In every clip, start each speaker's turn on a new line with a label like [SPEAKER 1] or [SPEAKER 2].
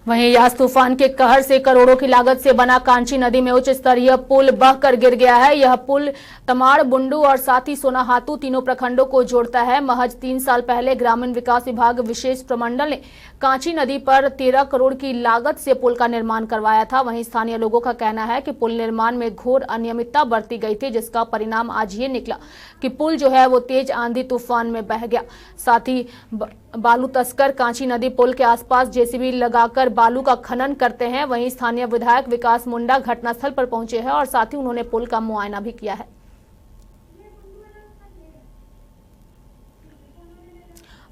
[SPEAKER 1] वहीं यास तूफान के कहर से करोड़ों की लागत से बना कांची नदी में उच्च स्तरीय पुल बहकर गिर गया है। यह पुल तमाड़, बुंडू और साथ ही सोनाहातू तीनों प्रखंडों को जोड़ता है। महज 3 साल पहले ग्रामीण विकास विभाग विशेष प्रमंडल ने कांची नदी पर 13 करोड़ की लागत से पुल का निर्माण करवाया था। वहीं स्थानीय लोगों का कहना है कि पुल निर्माण में घोर अनियमितता बरती गई थी, जिसका परिणाम आज ये निकला कि पुल जो है वो तेज आंधी तूफान में बह गया। साथ ही बालू तस्कर कांची नदी पुल के आसपास जेसीबी लगाकर बालू का खनन करते हैं। वहीं स्थानीय विधायक विकास मुंडा घटनास्थल पर पहुंचे हैं और साथ ही उन्होंने पुल का मुआयना भी किया है।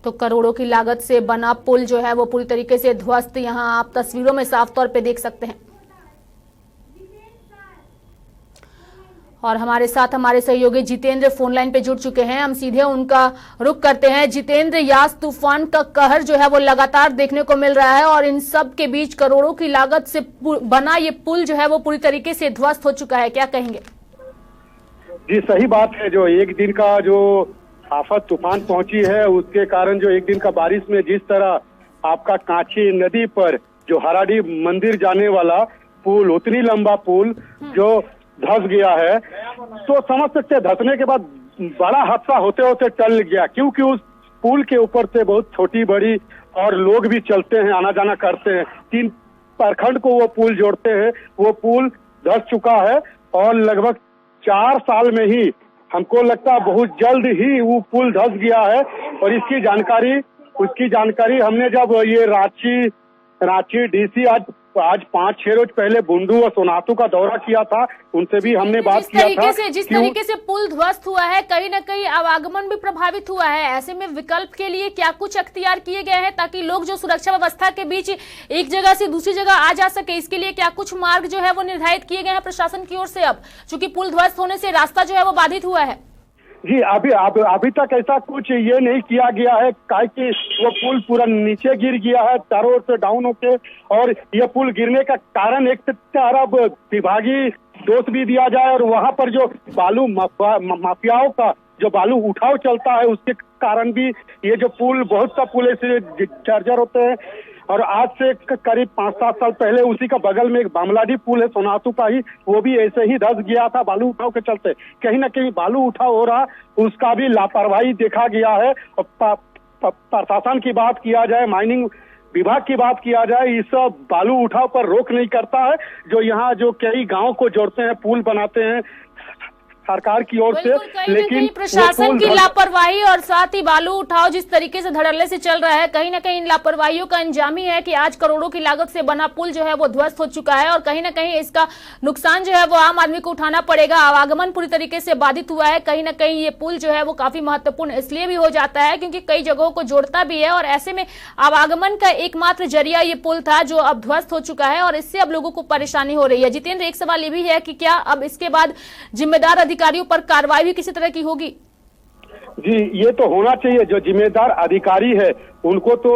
[SPEAKER 1] तो करोड़ों की लागत से बना पुल जो है वो पूरी तरीके से ध्वस्त, यहां आप तस्वीरों में साफ तौर पे देख सकते हैं। और हमारे साथ हमारे सहयोगी जितेंद्र फोन लाइन पे जुड़ चुके हैं। हम सीधे उनका रुख करते हैं। जितेंद्र, यास तूफान का कहर जो है वो लगातार देखने को मिल रहा है और इन सब के बीच करोड़ों की लागत से बना ये पुल जो है वो पूरी तरीके से ध्वस्त हो चुका है, क्या कहेंगे?
[SPEAKER 2] जी सही बात है। जो एक दिन का जो आफत तूफान पहुंची है उसके कारण जो एक दिन का बारिश में जिस तरह आपका कांची नदी पर जो हराडी मंदिर जाने वाला पुल, उतनी लंबा पुल जो धंस गया है, तो समझ सकते धंसने के बाद बड़ा हादसा होते होते टल गया, क्योंकि उस पुल के ऊपर से बहुत छोटी बड़ी और लोग भी चलते हैं, आना जाना करते हैं। 3 प्रखंड को वो पुल जोड़ते हैं। वो पुल धंस चुका है और लगभग 4 साल में ही हमको लगता है बहुत जल्द ही वो पुल धंस गया है। और उसकी जानकारी हमने जब ये रांची डीसी आज 5-6 रोज पहले बुंडू और सोनातू का दौरा किया था, उनसे भी हमने बात किया था।
[SPEAKER 1] जिस तरीके से पुल ध्वस्त हुआ है, कहीं न कहीं आवागमन भी प्रभावित हुआ है। ऐसे में विकल्प के लिए क्या कुछ अख्तियार किए गए हैं ताकि लोग जो सुरक्षा व्यवस्था के बीच एक जगह से दूसरी जगह आ जा सके, इसके लिए क्या कुछ मार्ग जो है वो निर्धारित किए गए हैं प्रशासन की ओर से? अब चूंकि पुल ध्वस्त होने से रास्ता जो है वो बाधित हुआ है।
[SPEAKER 2] जी अभी तक ऐसा कुछ ये नहीं किया गया है, काहे कि वो पुल पूरा नीचे गिर गया है चारों ओर से डाउन होके। और ये पुल गिरने का कारण एक तरफ विभागीय दोष भी दिया जाए और वहां पर जो बालू माफियाओं का जो बालू उठाव चलता है उसके कारण भी ये जो पुल, बहुत सा पुल ऐसे जर्जर होते हैं। और आज से करीब 5-7 साल पहले उसी का बगल में एक बामलाडी पुल है सोनातू का ही, वो भी ऐसे ही धंस गया था बालू उठाव के चलते। कहीं ना कहीं बालू उठाव हो रहा, उसका भी लापरवाही देखा गया है। और प्रशासन की बात किया जाए, माइनिंग विभाग की बात किया जाए, इस बालू उठाव पर रोक नहीं करता है। जो यहाँ जो कई गाँव को जोड़ते हैं, पुल बनाते हैं सरकार की ओर से, लेकिन
[SPEAKER 1] प्रशासन की लापरवाही और साथ ही बालू उठाव जिस तरीके से धड़ल्ले से चल रहा है, कहीं ना कहीं इन लापरवाहियों का अंजाम ही है कि आज करोड़ों की लागत से बना पुल जो है वो ध्वस्त हो चुका है और कहीं ना कहीं इसका नुकसान जो है वो आम आदमी को उठाना पड़ेगा। आवागमन पूरी तरीके से बाधित हुआ है। कहीं ना कहीं ये पुल जो है वो काफी महत्वपूर्ण इसलिए भी हो जाता है क्योंकि कई जगहों को जोड़ता भी है और ऐसे में आवागमन का एकमात्र जरिया ये पुल था जो अब ध्वस्त हो चुका है और इससे अब लोगों को परेशानी हो रही है। जितेंद्र, एक सवाल ये भी है कि क्या अब इसके बाद जिम्मेदार अधिकारियों पर कार्रवाई भी किसी तरह की होगी?
[SPEAKER 2] जी ये तो होना चाहिए। जो जिम्मेदार अधिकारी है उनको तो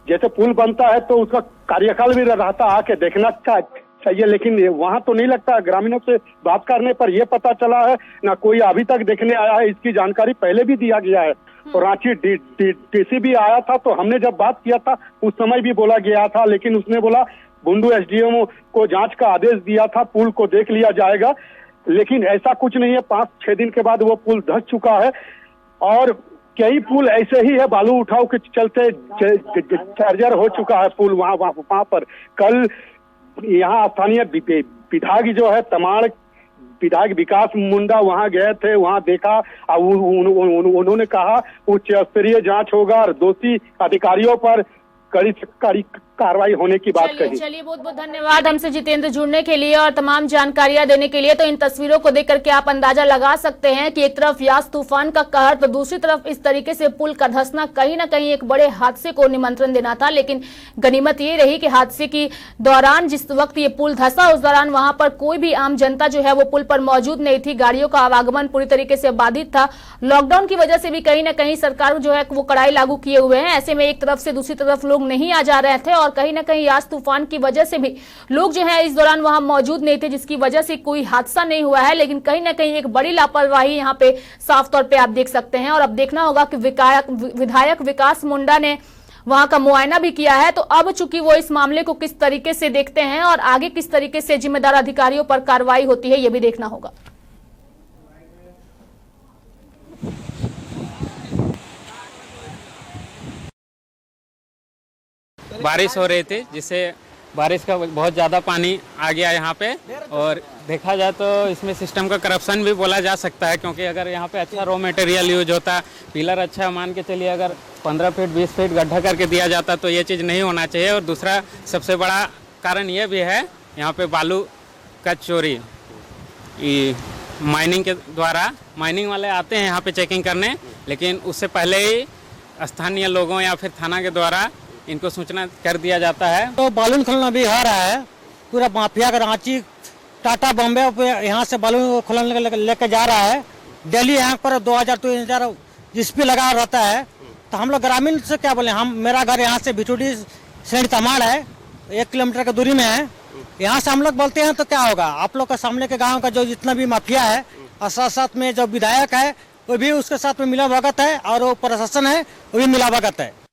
[SPEAKER 2] जैसे पुल बनता है तो उसका कार्यकाल भी रहता, आके देखना चाहिए, लेकिन वहां तो नहीं लगता। ग्रामीणों से बात करने पर यह पता चला है ना कोई अभी तक देखने आया है। इसकी जानकारी पहले भी दिया गया है और रांची डीसी भी आया था, तो हमने जब बात किया था उस समय भी बोला गया था, लेकिन उसने बोला बुंडू एसडीएम को जांच का आदेश दिया था, पुल को देख लिया जाएगा। लेकिन ऐसा कुछ नहीं है। 5-6 दिन के बाद वो पुल धंस चुका है और कई पुल ऐसे ही है, बालू उठाव के चलते जर्जर हो चुका है पुल वहां पर। कल यहाँ स्थानीय विधायक जो है तमाड़ विधायक विकास मुंडा वहां गए थे, वहां देखा और उन्होंने कहा उच्च स्तरीय जांच होगा और दोषी अधिकारियों पर कड़ी कार्रवाई होने की बात कही।
[SPEAKER 1] चलिए बहुत बहुत धन्यवाद हमसे जितेंद्र जुड़ने के लिए और तमाम जानकारियां देने के लिए। तो इन तस्वीरों को देख करके आप अंदाजा लगा सकते हैं कि एक तरफ यास तूफान का कहर तो दूसरी तरफ इस तरीके से पुल का धंसना कहीं ना कहीं एक बड़े हादसे को निमंत्रण देना था। लेकिन गनीमत ये रही कि हादसे की दौरान जिस वक्त ये पुल धंसा उस दौरान वहां पर कोई भी आम जनता जो है वो पुल पर मौजूद नहीं थी। गाड़ियों का आवागमन पूरी तरीके से बाधित था। लॉकडाउन की वजह से भी कहीं ना कहीं सरकार जो है वो कड़ाई लागू किए हुए हैं। ऐसे में एक तरफ से दूसरी तरफ लोग नहीं आ जा रहे थे और कहीं ना कहीं यास तूफान की वजह से भी लोग जो है इस दौरान वहां मौजूद नहीं थे, जिसकी वजह से कोई हादसा नहीं हुआ है। लेकिन कहीं ना कहीं एक बड़ी लापरवाही यहां पे साफ तौर पे आप देख सकते हैं और अब देखना होगा कि विधायक विकास मुंडा ने वहां का मुआयना भी किया है। तो अब चूंकि वो इस मामले को किस तरीके से देखते हैं और आगे किस तरीके से जिम्मेदार अधिकारियों पर कार्रवाई होती है, ये भी देखना होगा।
[SPEAKER 3] बारिश हो रही थी, जिससे बारिश का बहुत ज़्यादा पानी आ गया यहाँ पे। और देखा जाए तो इसमें सिस्टम का करप्शन भी बोला जा सकता है, क्योंकि अगर यहाँ पे अच्छा रॉ मटेरियल यूज होता, पिलर अच्छा मान के चलिए अगर 15 फीट 20 फीट गड्ढा करके दिया जाता तो ये चीज़ नहीं होना चाहिए। और दूसरा सबसे बड़ा कारण ये भी है यहाँ पे बालू का चोरी। माइनिंग के द्वारा माइनिंग वाले आते हैं यहाँ पे चेकिंग करने, लेकिन उससे पहले ही स्थानीय लोगों या फिर थाना के द्वारा इनको सूचना कर दिया जाता है।
[SPEAKER 4] तो बालू खोलना भी हो रहा है, पूरा माफिया का रांची टाटा बॉम्बे यहाँ से बालू खोलने लेके जा रहा है। डेली यहाँ पर 2000 जिसपी लगा रहता है। तो हम लोग ग्रामीण से क्या बोले, मेरा घर यहाँ से भिटूडी श्रेणी तमाड़ है, 1 किलोमीटर की दूरी में है। यहाँ से हम लोग बोलते हैं तो क्या होगा, आप लोग के सामने के गाँव का जो जितना भी माफिया है और साथ साथ में जो विधायक है वो भी उसके साथ में मिला भगत है, और वो प्रशासन है वो भी मिला भगत है।